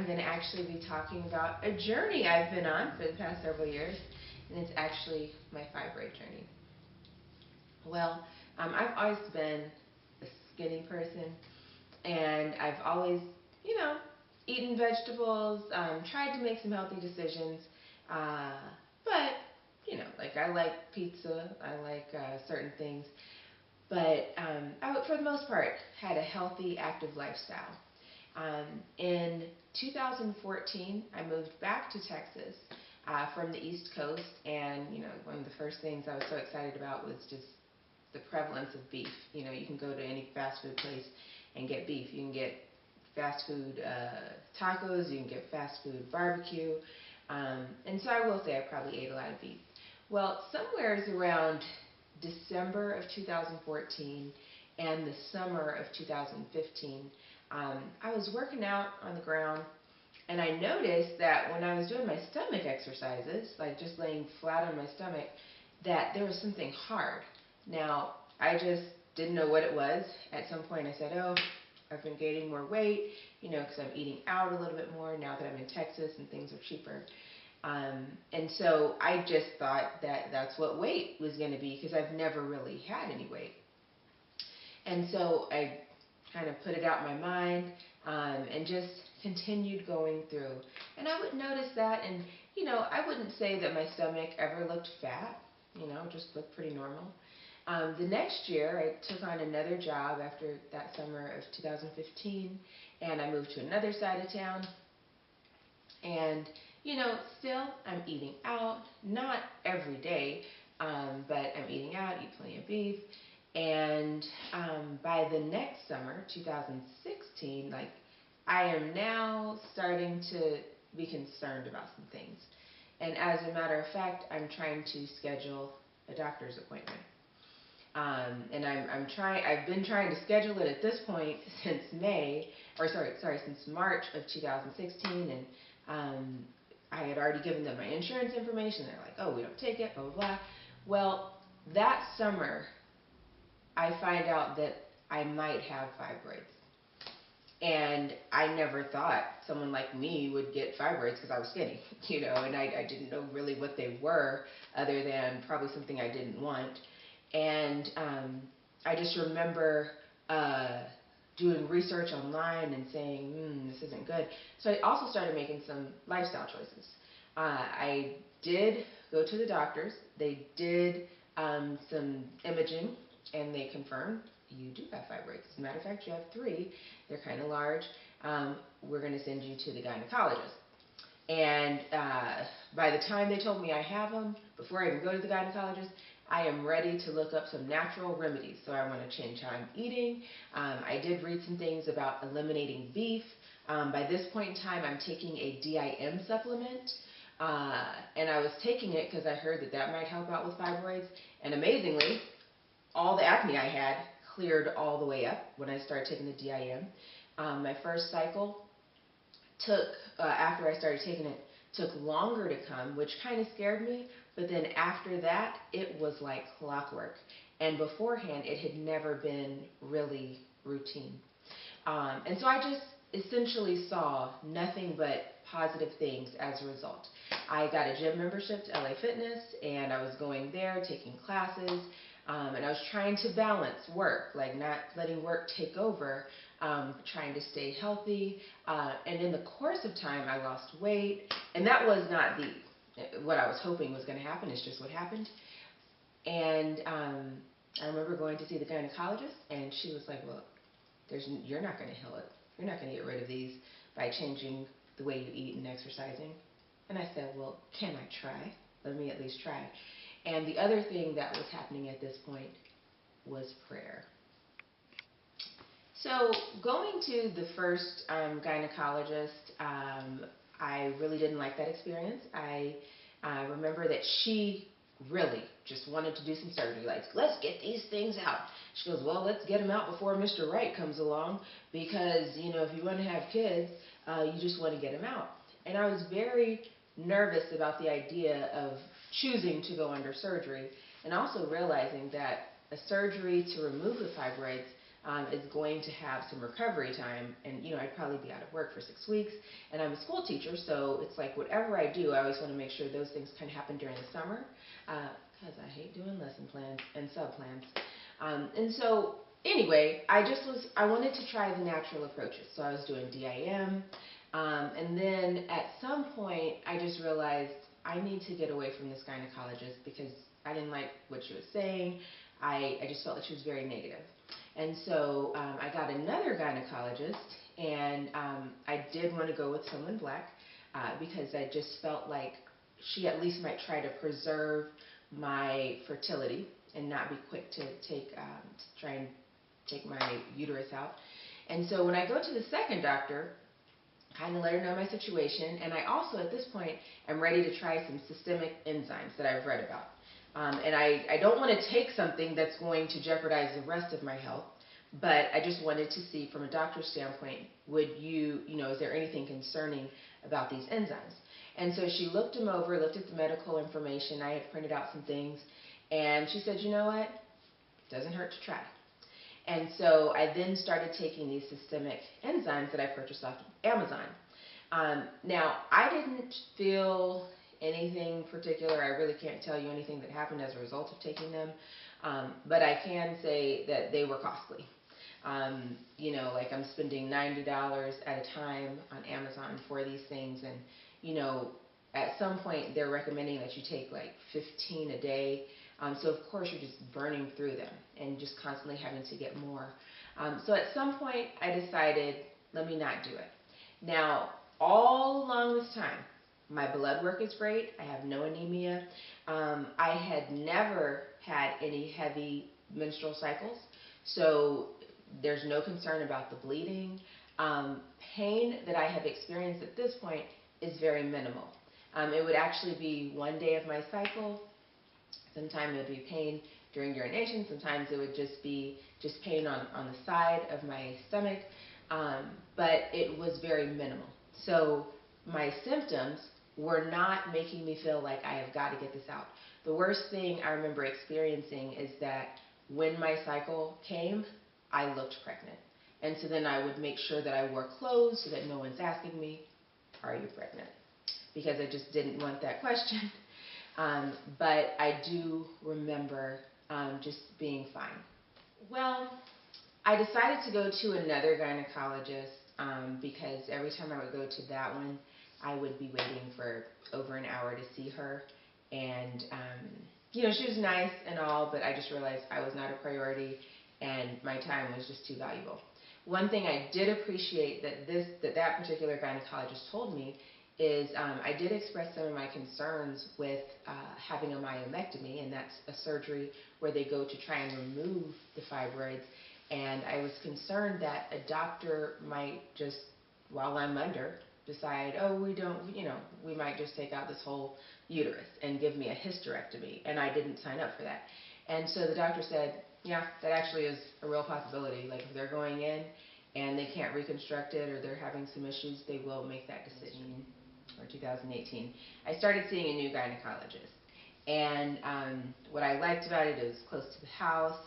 I'm going to actually be talking about a journey I've been on for the past several years, and it's actually my fibroid journey. Well, I've always been a skinny person, and I've always, you know, eaten vegetables, tried to make some healthy decisions, uh, but, like I like pizza, I like certain things, but for the most part, had a healthy, active lifestyle. In 2014, I moved back to Texas from the East Coast, and one of the first things I was so excited about was just the prevalence of beef. You can go to any fast food place and get beef. You can get fast food tacos, you can get fast food barbecue, and so I will say I probably ate a lot of beef. Well, somewheres around December of 2014 and the summer of 2015, I was working out on the ground, and I noticed that when I was doing my stomach exercises, like just laying flat on my stomach, that there was something hard. Now, I just didn't know what it was. At some point I said, oh, I've been gaining more weight, because I'm eating out a little bit more now that I'm in Texas and things are cheaper. And so I just thought that that's what weight was going to be, because I've never really had any weight. And so I kind of put it out in my mind, and just continued going through. And I would notice that, and I wouldn't say that my stomach ever looked fat, just looked pretty normal. The next year, I took on another job after that summer of 2015, and I moved to another side of town. And, still, I'm eating out, not every day, but I'm eating out, eat plenty of beef. And by the next summer, 2016, I am now starting to be concerned about some things. And as a matter of fact, I'm trying to schedule a doctor's appointment. And I've been trying to schedule it at this point since since March of 2016, and I had already given them my insurance information. They're like, oh, we don't take it, blah, blah, blah. Well, that summer, I find out that I might have fibroids. And I never thought someone like me would get fibroids because I was skinny, and I didn't know really what they were, other than probably something I didn't want. And I just remember doing research online and saying, this isn't good. So I also started making some lifestyle choices. I did go to the doctors. They did some imaging, and they confirmed you do have fibroids. As a matter of fact, you have 3. They're kind of large. We're going to send you to the gynecologist. And by the time they told me I have them, before I even go to the gynecologist, I am ready to look up some natural remedies. So I want to change how I'm eating. I did read some things about eliminating beef. By this point in time, I'm taking a DIM supplement. And I was taking it because I heard that that might help out with fibroids. And amazingly, all the acne I had cleared all the way up when I started taking the DIM. My first cycle took, after I started taking it, took longer to come, which kind of scared me. But then after that, it was like clockwork. And beforehand, it had never been really routine. And so I just essentially saw nothing but positive things as a result. I got a gym membership to LA Fitness, and I was going there, taking classes, and I was trying to balance work, like not letting work take over, trying to stay healthy. And in the course of time, I lost weight, and that was not what I was hoping was going to happen. It's just what happened. And I remember going to see the gynecologist, and she was like, well, you're not going to heal it. You're not going to get rid of these by changing the way you eat and exercising. And I said, well, can I try? Let me at least try. And the other thing that was happening at this point was prayer. So going to the first gynecologist, I really didn't like that experience. I remember that she really just wanted to do some surgery, like, let's get these things out. She goes, well, let's get them out before Mr. Right comes along, because, if you want to have kids, you just want to get them out. And I was very nervous about the idea of choosing to go under surgery, and also realizing that a surgery to remove the fibroids is going to have some recovery time, and I'd probably be out of work for 6 weeks, and I'm a school teacher, so it's like whatever I do, I always want to make sure those things kind of happen during the summer, because I hate doing lesson plans and sub plans. And so anyway, I wanted to try the natural approaches, so I was doing DIM, and then at some point I just realized I need to get away from this gynecologist because I didn't like what she was saying. I just felt like she was very negative. And so I got another gynecologist, and I did want to go with someone black because I just felt like she at least might try to preserve my fertility and not be quick to try and take my uterus out. And so when I go to the second doctor, kind of let her know my situation, and I also at this point am ready to try some systemic enzymes that I've read about. And I don't want to take something that's going to jeopardize the rest of my health, but I just wanted to see from a doctor's standpoint, is there anything concerning about these enzymes? And so she looked them over, looked at the medical information. I had printed out some things, and she said, you know what, it doesn't hurt to try. And so I then started taking these systemic enzymes that I purchased off of Amazon. Now, I didn't feel anything particular. I really can't tell you anything that happened as a result of taking them, but I can say that they were costly. Like I'm spending $90 at a time on Amazon for these things, and at some point they're recommending that you take like 15 a day. So of course you're just burning through them and just constantly having to get more. So at some point I decided, let me not do it. Now, all along this time, my blood work is great. I have no anemia. I had never had any heavy menstrual cycles, so there's no concern about the bleeding. Pain that I have experienced at this point is very minimal. It would actually be one day of my cycle. Sometimes it would be pain during urination. Sometimes it would just be pain on the side of my stomach. But it was very minimal. So my symptoms were not making me feel like I have got to get this out. The worst thing I remember experiencing is that when my cycle came, I looked pregnant. And so then I would make sure that I wore clothes so that no one's asking me, are you pregnant? Because I just didn't want that question. But I do remember just being fine. Well, I decided to go to another gynecologist because every time I would go to that one, I would be waiting for over an hour to see her. And, she was nice and all, but I just realized I was not a priority and my time was just too valuable. One thing I did appreciate that particular gynecologist told me is I did express some of my concerns with having a myomectomy, and that's a surgery where they go to try and remove the fibroids. And I was concerned that a doctor might just, while I'm under, decide, oh, we might just take out this whole uterus and give me a hysterectomy, and I didn't sign up for that. And so the doctor said, yeah, that actually is a real possibility. Like if they're going in and they can't reconstruct it or they're having some issues, they will make that decision. Or 2018, I started seeing a new gynecologist. And what I liked about it was close to the house.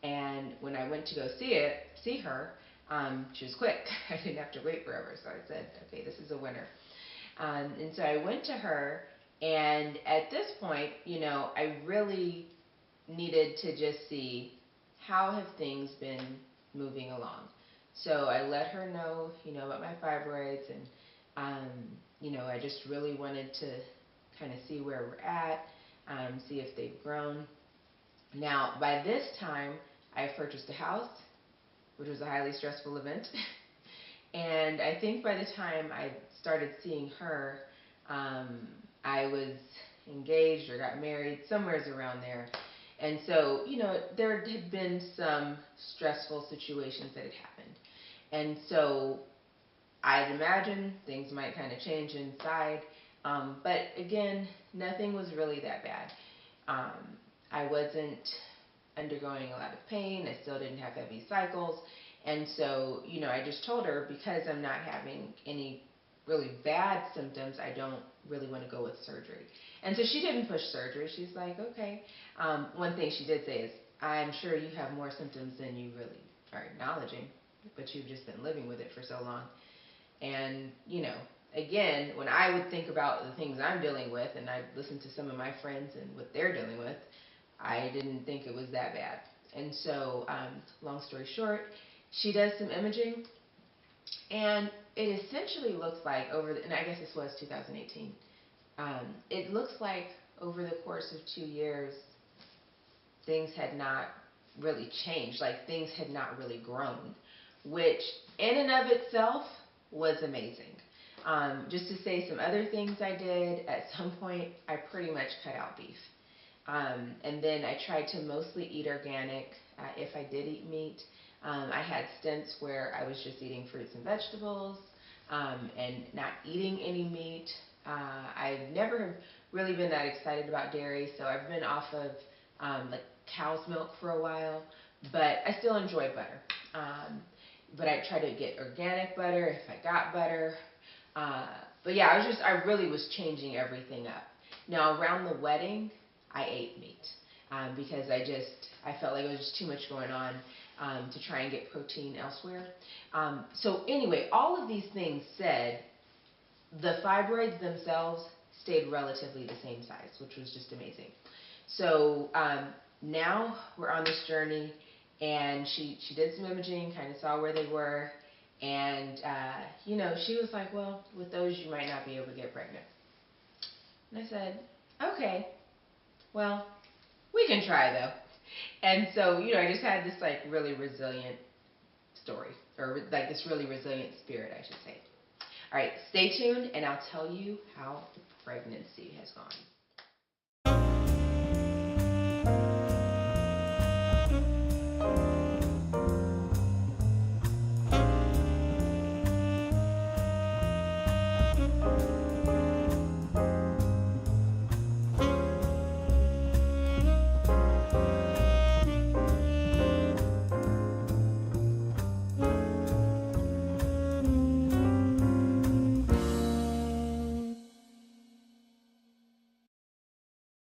And when I went to go see her, she was quick. I didn't have to wait forever. So I said, okay, this is a winner. And so I went to her. And at this point, I really needed to just see how have things been moving along. So I let her know, about my fibroids, and I just really wanted to kind of see where we're at, see if they've grown. Now, by this time, I purchased a house, which was a highly stressful event. And I think by the time I started seeing her, I was engaged or got married, somewheres around there. And so, there had been some stressful situations that had happened. And so I'd imagine things might kind of change inside. But again, nothing was really that bad. I wasn't undergoing a lot of pain. I still didn't have heavy cycles. And so, I just told her, because I'm not having any really bad symptoms, I don't really want to go with surgery. And so she didn't push surgery. She's like, okay. One thing she did say is, I'm sure you have more symptoms than you really are acknowledging, but you've just been living with it for so long. And, you know, again, when I would think about the things I'm dealing with, and I listen to some of my friends and what they're dealing with, I didn't think it was that bad. And so, long story short, she does some imaging, and it essentially looks like and I guess this was 2018, it looks like over the course of 2 years, things had not really changed, like things had not really grown, which in and of itself was amazing. Just to say some other things I did, at some point I pretty much cut out beef. And then I tried to mostly eat organic. If I did eat meat, I had stints where I was just eating fruits and vegetables and not eating any meat. I've never really been that excited about dairy, so I've been off of like cow's milk for a while, but I still enjoy butter. But I try to get organic butter if I got butter. But yeah, I really was changing everything up. Now around the wedding, I ate meat because I felt like it was just too much going on to try and get protein elsewhere. So anyway, all of these things said, the fibroids themselves stayed relatively the same size, which was just amazing. So now we're on this journey, and she did some imaging, kind of saw where they were, and you know, she was like, well, with those you might not be able to get pregnant. And I said, okay, well, we can try though. And so, you know, I just had this like really resilient story, or like this really resilient spirit, I should say. All right, stay tuned, and I'll tell you how pregnancy has gone.